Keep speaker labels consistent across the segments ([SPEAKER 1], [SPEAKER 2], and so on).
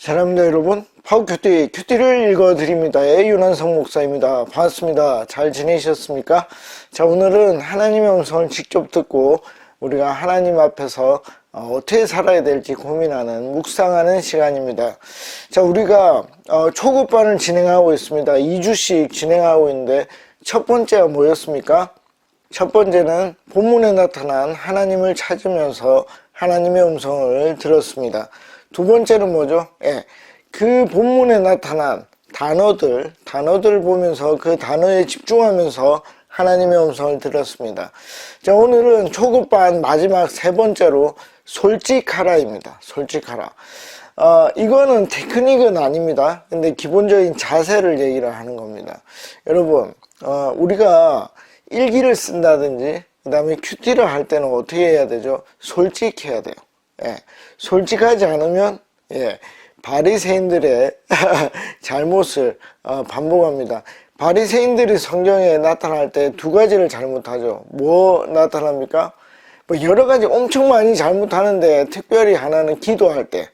[SPEAKER 1] 사랑합니다 여러분, 큐티를 읽어드립니다. 윤한성 목사입니다. 반갑습니다. 잘 지내셨습니까? 자, 오늘은 하나님의 음성을 직접 듣고 우리가 하나님 앞에서 어떻게 살아야 될지 고민하는 묵상하는 시간입니다. 자, 우리가 초급반을 진행하고 있습니다. 2주씩 진행하고 있는데 첫 번째가 뭐였습니까? 첫 번째는 본문에 나타난 하나님을 찾으면서 하나님의 음성을 들었습니다. 두 번째는 뭐죠? 그 본문에 나타난 단어들 보면서 그 단어에 집중하면서 하나님의 음성을 들었습니다. 자, 오늘은 초급반 마지막 세 번째로 솔직하라입니다. 솔직하라. 이거는 테크닉은 아닙니다. 근데 기본적인 자세를 얘기를 하는 겁니다. 여러분, 우리가 일기를 쓴다든지 그 다음에 큐티를 할 때는 어떻게 해야 되죠? 솔직해야 돼요. 솔직하지 않으면 바리새인들의 잘못을 반복합니다. 바리새인들이 성경에 나타날 때 두 가지를 잘못하죠. 뭐 나타납니까? 뭐 여러 가지 엄청 많이 잘못하는데 특별히 하나는 기도할 때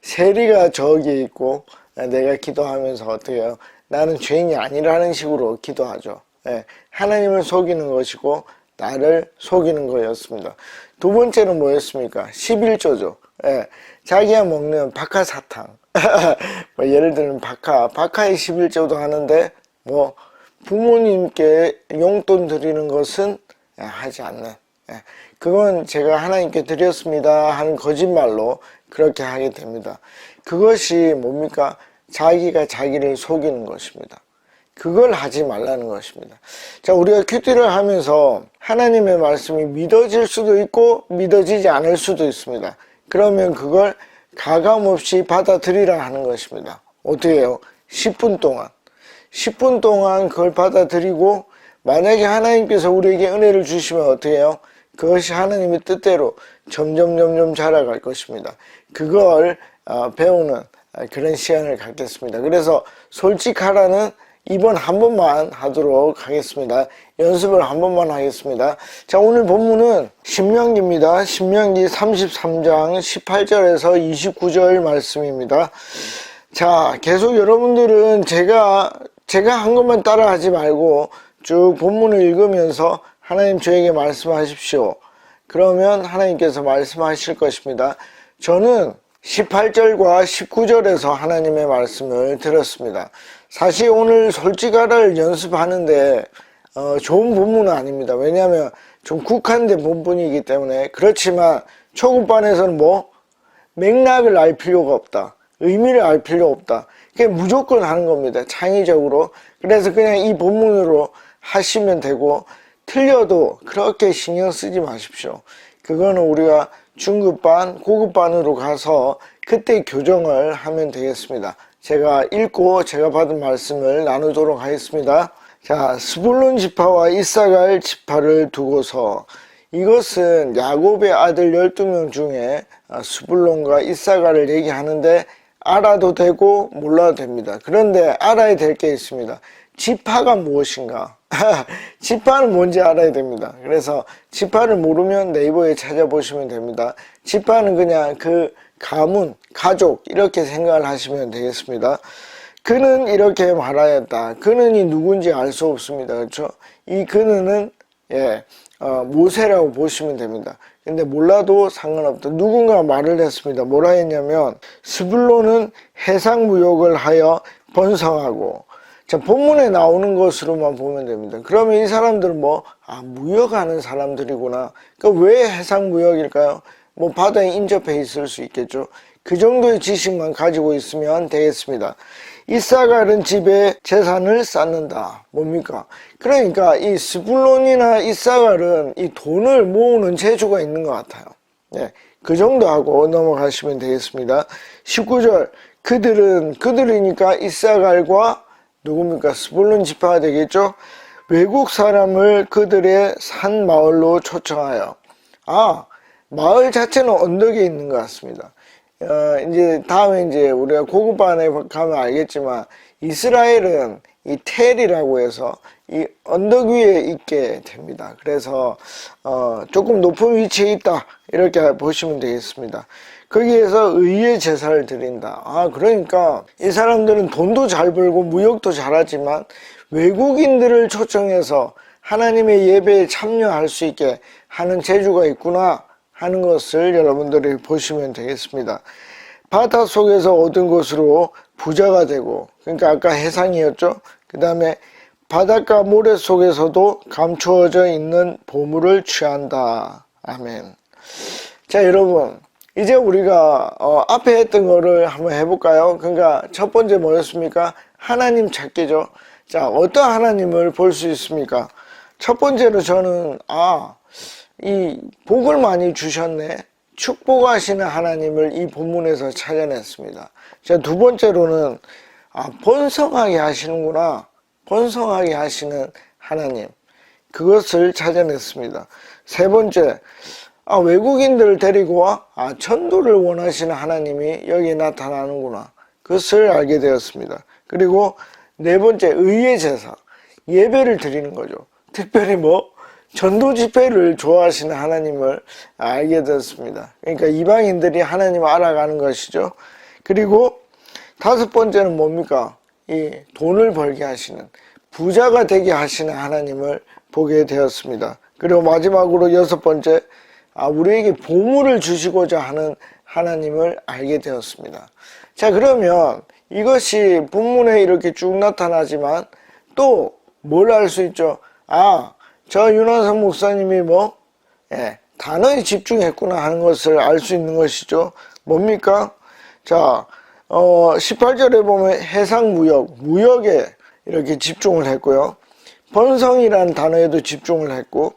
[SPEAKER 1] 세리가 저기 있고 내가 기도하면서 어떻게 해요? 나는 죄인이 아니라는 식으로 기도하죠. 하나님을 속이는 것이고 나를 속이는 거였습니다. 두 번째는 뭐였습니까? 11조죠. 자기가 먹는 박하사탕. 뭐 예를 들면 박하의 11조도 하는데 뭐 부모님께 용돈 드리는 것은 하지 않는. 그건 제가 하나님께 드렸습니다 하는 거짓말로 그렇게 하게 됩니다. 그것이 뭡니까? 자기가 자기를 속이는 것입니다. 그걸 하지 말라는 것입니다. 자, 우리가 큐티를 하면서 하나님의 말씀이 믿어질 수도 있고 믿어지지 않을 수도 있습니다. 그러면 그걸 가감없이 받아들이라 하는 것입니다. 어떻게 해요? 10분 동안 그걸 받아들이고 만약에 하나님께서 우리에게 은혜를 주시면 어떻게 해요? 그것이 하나님의 뜻대로 점점 자라갈 것입니다. 그걸 배우는 그런 시간을 갖겠습니다. 그래서 솔직하라는 이번 한 번만 하도록 하겠습니다. 연습을 한 번만 하겠습니다. 자, 오늘 본문은 신명기입니다. 신명기 33장 18절에서 29절 말씀입니다. 자, 계속 여러분들은 제가 한 것만 따라하지 말고 쭉 본문을 읽으면서 하나님 저에게 말씀하십시오. 그러면 하나님께서 말씀하실 것입니다. 저는 18절과 19절에서 하나님의 말씀을 들었습니다. 사실 오늘 솔직하라를 연습하는데 좋은 본문은 아닙니다. 왜냐하면 좀 국한된 본문이기 때문에. 그렇지만 초급반에서는 맥락을 알 필요가 없다. 의미를 알 필요 없다. 그게 무조건 하는 겁니다. 창의적으로. 그래서 그냥 이 본문으로 하시면 되고 틀려도 그렇게 신경 쓰지 마십시오. 그거는 우리가 중급반, 고급반으로 가서 그때 교정을 하면 되겠습니다. 제가 읽고 제가 받은 말씀을 나누도록 하겠습니다. 자, 스불론 지파와 이사갈 지파를 두고서, 이것은 야곱의 아들 12명 중에 스불론과 이사갈을 얘기하는데 알아도 되고 몰라도 됩니다. 그런데 알아야 될 게 있습니다. 지파가 무엇인가? 지파는 뭔지 알아야 됩니다. 그래서 지파를 모르면 네이버에 찾아보시면 됩니다. 지파는 그냥 그 가문, 가족 이렇게 생각을 하시면 되겠습니다. 그는 이렇게 말하였다. 그는이 누군지 알 수 없습니다. 그렇죠? 이 그는은 모세라고 보시면 됩니다. 근데 몰라도 상관없다. 누군가 말을 했습니다. 뭐라 했냐면 스불론은 해상무역을 하여 번성하고, 자, 본문에 나오는 것으로만 보면 됩니다. 그러면 이 사람들은 무역하는 사람들이구나. 그러니까 왜 해상무역일까요? 바다에 인접해 있을 수 있겠죠. 그 정도의 지식만 가지고 있으면 되겠습니다. 이사갈은 집에 재산을 쌓는다. 뭡니까? 그러니까 이 스불론이나 이사갈은 이 돈을 모으는 재주가 있는 것 같아요. 그 정도 하고 넘어가시면 되겠습니다. 19절, 그들이니까 이사갈과 누굽니까? 스불론 지파가 되겠죠. 외국 사람을 그들의 산 마을로 초청하여, 마을 자체는 언덕에 있는 것 같습니다. 이제 다음에 우리가 고급반에 가면 알겠지만 이스라엘은 이 텔이라고 해서 이 언덕 위에 있게 됩니다. 그래서 조금 높은 위치에 있다 이렇게 보시면 되겠습니다. 거기에서 의의 제사를 드린다. 그러니까 이 사람들은 돈도 잘 벌고 무역도 잘하지만 외국인들을 초청해서 하나님의 예배에 참여할 수 있게 하는 재주가 있구나 하는 것을 여러분들이 보시면 되겠습니다. 바다 속에서 얻은 것으로 부자가 되고, 그러니까 아까 해상이었죠. 그 다음에 바닷가 모래 속에서도 감추어져 있는 보물을 취한다. 아멘. 자, 여러분, 이제 우리가 앞에 했던 거를 한번 해볼까요? 그러니까 첫 번째 뭐였습니까? 하나님 찾기죠. 자, 어떤 하나님을 볼 수 있습니까? 첫 번째로 저는 이 복을 많이 주셨네, 축복하시는 하나님을 이 본문에서 찾아냈습니다. 자, 두 번째로는 번성하게 하시는구나, 번성하게 하시는 하나님, 그것을 찾아냈습니다. 세 번째, 외국인들을 데리고 와 전도를 원하시는 하나님이 여기에 나타나는구나, 그것을 알게 되었습니다. 그리고 네 번째, 의의 제사, 예배를 드리는 거죠. 특별히 전도 집회를 좋아하시는 하나님을 알게 되었습니다. 그러니까 이방인들이 하나님을 알아가는 것이죠. 그리고 다섯 번째는 뭡니까? 이 돈을 벌게 하시는, 부자가 되게 하시는 하나님을 보게 되었습니다. 그리고 마지막으로 여섯 번째, 우리에게 보물을 주시고자 하는 하나님을 알게 되었습니다. 자, 그러면 이것이 본문에 이렇게 쭉 나타나지만 또 뭘 알 수 있죠? 저 윤환성 목사님이 단어에 집중했구나 하는 것을 알 수 있는 것이죠. 뭡니까? 자, 18절에 보면 해상무역, 무역에 이렇게 집중을 했고요. 번성이라는 단어에도 집중을 했고,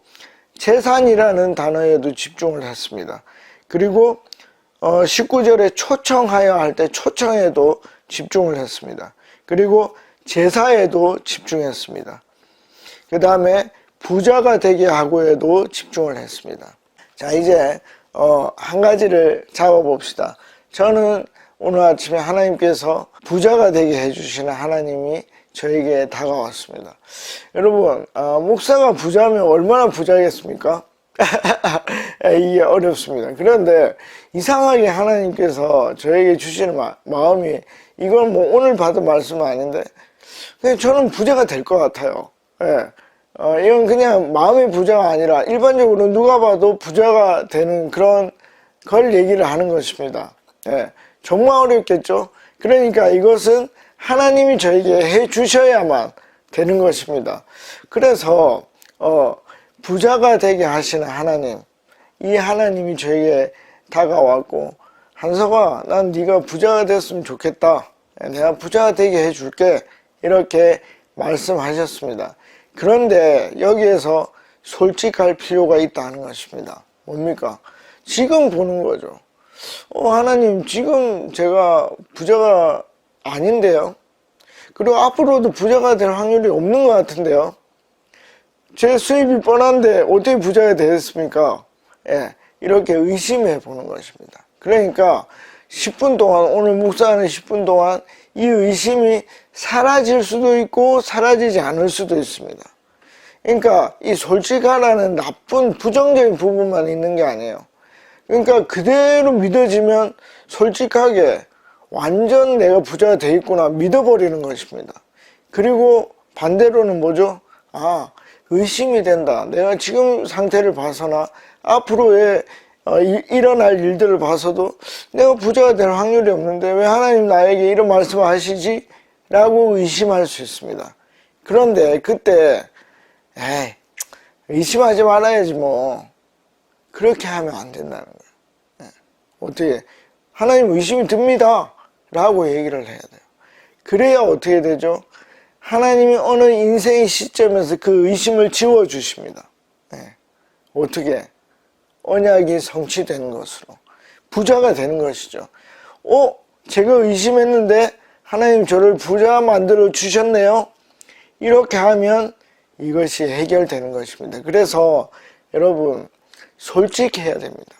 [SPEAKER 1] 재산이라는 단어에도 집중을 했습니다. 그리고 19절에 초청하여 할 때 초청에도 집중을 했습니다. 그리고 제사에도 집중했습니다. 그 다음에 부자가 되게 하고에도 집중을 했습니다. 자, 이제 한 가지를 잡아봅시다. 저는 오늘 아침에 하나님께서 부자가 되게 해주시는 하나님이 저에게 다가왔습니다. 여러분, 목사가 부자면 얼마나 부자겠습니까? 이게 어렵습니다. 그런데 이상하게 하나님께서 저에게 주시는 마음이, 이건 오늘 받은 말씀은 아닌데 그냥 저는 부자가 될 것 같아요. 예. 이건 그냥 마음의 부자가 아니라 일반적으로 누가 봐도 부자가 되는 그런 걸 얘기를 하는 것입니다. 예. 정말 어렵겠죠? 그러니까 이것은 하나님이 저에게 해 주셔야만 되는 것입니다. 그래서 부자가 되게 하시는 하나님, 이 하나님이 저에게 다가왔고, 한석아, 난 네가 부자가 됐으면 좋겠다, 내가 부자가 되게 해줄게, 이렇게 말씀하셨습니다. 그런데 여기에서 솔직할 필요가 있다는 것입니다. 뭡니까? 지금 보는 거죠. 하나님, 지금 제가 부자가 아닌데요? 그리고 앞으로도 부자가 될 확률이 없는 것 같은데요? 제 수입이 뻔한데 어떻게 부자가 되겠습니까? 예, 이렇게 의심해 보는 것입니다. 그러니까 10분 동안, 오늘 묵상하는 10분 동안 이 의심이 사라질 수도 있고 사라지지 않을 수도 있습니다. 그러니까 이 솔직하라는 나쁜 부정적인 부분만 있는 게 아니에요. 그러니까 그대로 믿어지면 솔직하게 완전 내가 부자가 돼 있구나 믿어버리는 것입니다. 그리고 반대로는 뭐죠? 의심이 된다. 내가 지금 상태를 봐서나 앞으로의 일어날 일들을 봐서도 내가 부자가 될 확률이 없는데 왜 하나님 나에게 이런 말씀을 하시지? 라고 의심할 수 있습니다. 그런데 그때 의심하지 말아야지 그렇게 하면 안 된다는 거예요. 어떻게 하나님 의심이 듭니다 라고 얘기를 해야 돼요. 그래야 어떻게 되죠? 하나님이 어느 인생의 시점에서 그 의심을 지워주십니다. 어떻게? 언약이 성취되는 것으로 부자가 되는 것이죠. 제가 의심했는데 하나님 저를 부자 만들어 주셨네요. 이렇게 하면 이것이 해결되는 것입니다. 그래서 여러분 솔직해야 됩니다.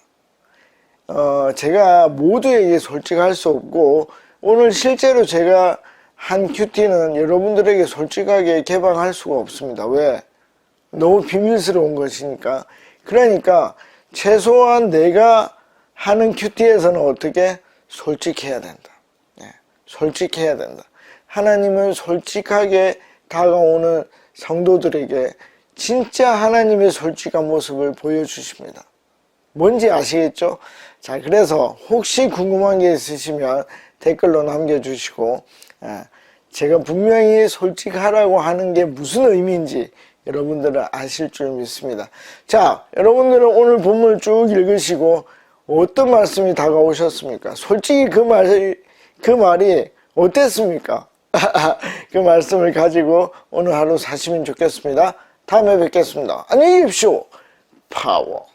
[SPEAKER 1] 제가 모두에게 솔직할 수 없고, 오늘 실제로 제가 한 큐티는 여러분들에게 솔직하게 개방할 수가 없습니다. 왜? 너무 비밀스러운 것이니까. 그러니까 최소한 내가 하는 큐티에서는 어떻게? 솔직해야 된다. 솔직해야 된다. 하나님은 솔직하게 다가오는 성도들에게 진짜 하나님의 솔직한 모습을 보여주십니다. 뭔지 아시겠죠? 자, 그래서 혹시 궁금한 게 있으시면 댓글로 남겨주시고, 제가 분명히 솔직하라고 하는 게 무슨 의미인지 여러분들은 아실 줄 믿습니다. 자, 여러분들은 오늘 본문을 쭉 읽으시고 어떤 말씀이 다가오셨습니까? 솔직히 그 말이 어땠습니까? 그 말씀을 가지고 오늘 하루 사시면 좋겠습니다. 다음에 뵙겠습니다. 안녕히 계십시오. 파워.